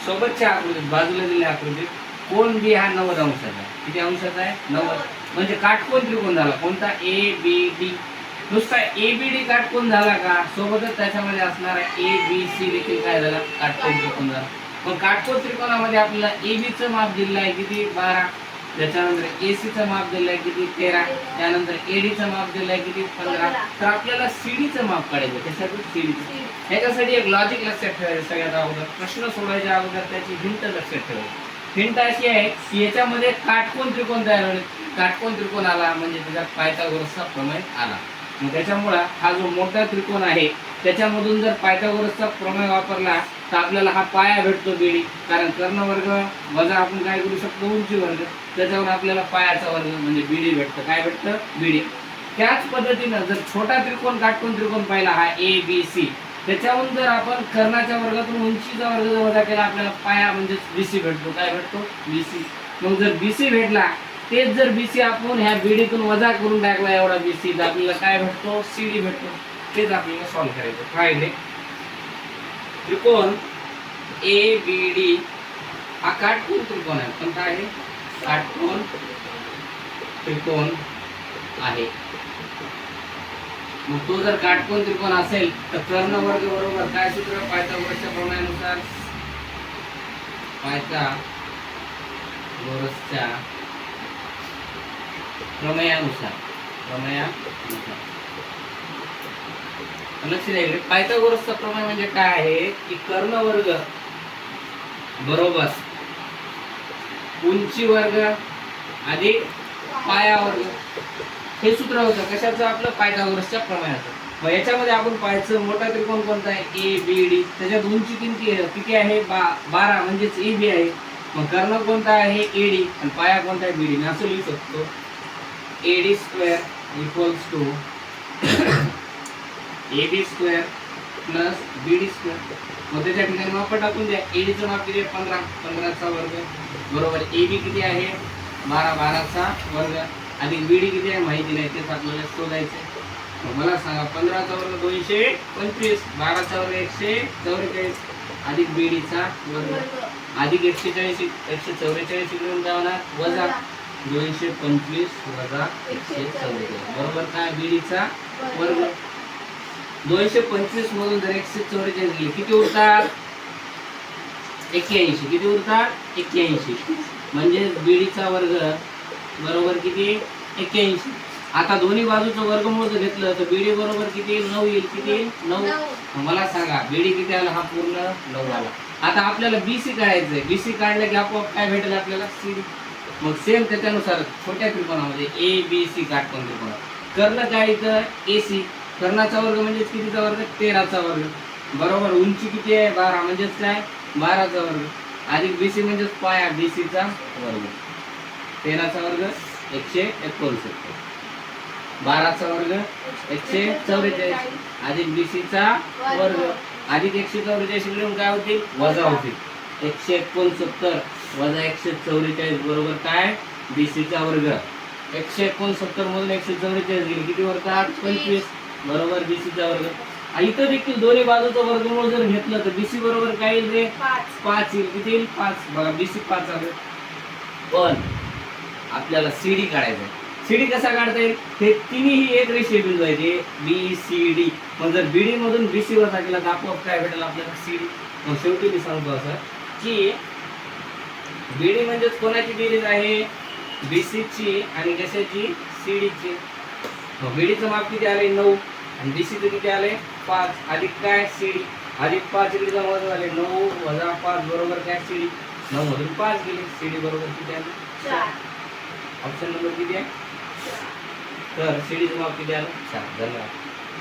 सोबतच्या आकृतीत बाजूला दिलेल्या आकृतीत कोण बी हा 90 अंशाचा आहे. किती अंशाचा आहे? 90. म्हणजे काटकोन त्रिकोण झाला कोणता? A B D. नुसता ए बी डी काटकोन झाला का? सोबतच त्याच्यामध्ये असणारा ए बी सी देखील काय झाला? काटकोन त्रिकोण झाला. मग काटकोन त्रिकोणामध्ये आपल्याला ए बी चं माप दिलेलं आहे किती? 12. त्याच्यानंतर एसी चं माप दिलं आहे किती? 13. त्यानंतर एडी चं माप दिलं आहे किती? 15. तर आपल्याला सीडी चं माप काढायचं. त्याच्यातून सीडी. ह्याच्यासाठी एक लॉजिक लक्षात ठेवायचं. सगळ्यात अगोदर प्रश्न सोडवायच्या अगोदर त्याची हिंट लक्षात ठेवायची. हिंट अशी आहे की याच्यामध्ये काटकोन त्रिकोण तयार होईल. काटकोन त्रिकोण आला म्हणजे त्याच्यात पायथागोरसचा प्रमेय आला. मग त्याच्यामुळं हा जो मोठा त्रिकोण आहे त्याच्यामधून जर पायथागोरसचा प्रमेय वापरला तर आपल्याला हा पाया भेटतो बीडी. कारण कर्ण वर्ग वजा आपण काय करू शकतो? उंची वर्ग. त्याच्यावर आपल्याला पायाचा वर्ग म्हणजे बीडी भेटतं. काय भेटतं? बीडी. त्याच पद्धतीनं जर छोटा त्रिकोण काटकोन त्रिकोण पाहिला हा ए बी सी, त्याच्याहून जर आपण कर्णाच्या वर्गातून उंचीचा वर्ग जर वजा केला आपल्याला पाया म्हणजे बीसी भेटतो. काय भेटतो? बीसी. मग जर बीसी भेटला तेच जर बीसी आपण ह्या बीडीतून वजा करून टाकला एवढा बीसी तर आपल्याला काय भेटतो? सीडी भेटतो. तेच आपल्याला सॉल्व्ह करायचं. काय आहे? त्रिकोण ए बी डी हा काटकोन त्रिकोण आहे. पण काय आहे? काटकोन त्रिकोण आहे. मग तो जर काटकोन त्रिकोण असेल तर कर्ण वर्ग बरोबर काय सूत्र? पायथागोरसच्या प्रमेयानुसार. पायथागोरसच्या प्रमेयानुसार. लक्ष द्या इकडे. पायथागोरसचा प्रमेय म्हणजे काय आहे की कर्ण वर्ग बरोबर उंची वर्ग अधिक पाया वर्ग. हे सूत्र होतं कशाचं? आपलं पायथागोरसच्या प्रमेयाचं. मग याच्यामध्ये आपण पाहायचं मोठा त्रिकोण कोणता आहे? A B D. त्याच्यात उंची किती आहे? 12 म्हणजेच ए बी आहे. मग कर्ण कोणता आहे? एडी. आणि पाया कोणता आहे? बीडी. मी असं लिहू शकतो AD square equals to AB square plus BD square. मग त्याच्या ठिकाणी माप टाकून द्या. एडीचं माप किती आहे? 15. 15चा वर्ग बरोबर एबी किती आहे? 12. 12चा वर्ग अधिक बीडी किती आहे? माहिती नाही. तेच आपल्याला शोधायचं. मग मला सांगा 15चा वर्ग 225, 12चा वर्ग 144 अधिक बीडीचा वर्ग अधिक 144. 144 इकडून काय होणार? वजा 225 वजा 144 बरोबर काय? बीडीचा वर्ग. 225 मधून जर 144 गेले किती उरतात? 81. किती उरतात? 81. म्हणजे बीडीचा वर्ग बरोबर किती? 81. आता दोन्ही बाजूचं वर्गमूळ जर घेतलं तर बीडी बरोबर किती? 9 येईल. किती येईल? 9. मला सांगा बीडी किती आला? हा पूर्ण 9 आला. आता आपल्याला बीसी काढायचंय. बीसी काढलं की आपोआप काय भेटेल आपल्याला? सीडी. मग सेम त्याच्यानुसार छोट्या त्रिकोणामध्ये ए बी सी काटकोन त्रिकोण. कर्ण काय इथं? एसी. कर्णाचा वर्ग म्हणजे कितीचा वर्ग? 13चा वर्ग बरोबर. उंची किती आहे? 12 म्हणजेच काय? 12चा वर्ग अधिक बीसी म्हणजेच पाया बीसीचा वर्ग. 13चा वर्ग 169. 12चा वर्ग 144 अधिक बीसीचा वर्ग अधिक 144 मिळून काय होतील? वजा होतील. 169 वजा 144 बरोबर काय? बीसीचा वर्ग. 169 मधून 144 गेले किती वरतात? 25 बरोबर बीसीचा वर्ग. इथं देखील दोन्ही बाजूचं वर्गमूळ जर घेतलं तर बीसी बरोबर काय येईल रे? 5 येईल. किती येईल? 5. बघा बीसी 5 आलं. पण आपल्याला सीडी काढायचं. सीडी कसा काढता येईल? हे तिन्ही एक रेषीय बिंदू आहेत ए बी सी डी. मग जर बीडी मधून बीसी वजा केला तर आपोआप काय भेटेल आपल्याला? सीडी. मग शेवटी मी सांगतो असं की बीडी म्हणजेच कोणाची बेरीज आहे? बीसीची आणि कशाची? सीडीची. मग बीडीचं माप किती आले? 9 आणि बीसीचं किती आले? 5 अधिक काय? सीडी अधिक 5 इकडे जमा झाले 9 वजा 5 बरोबर काय? सीडी. 9 मधून 5 गेले. सीडी बरोबर किती आले? 4. ऑप्शन नंबर किती आहे? तर सीडीचं माप किती आलं? 4. धन्यवाद.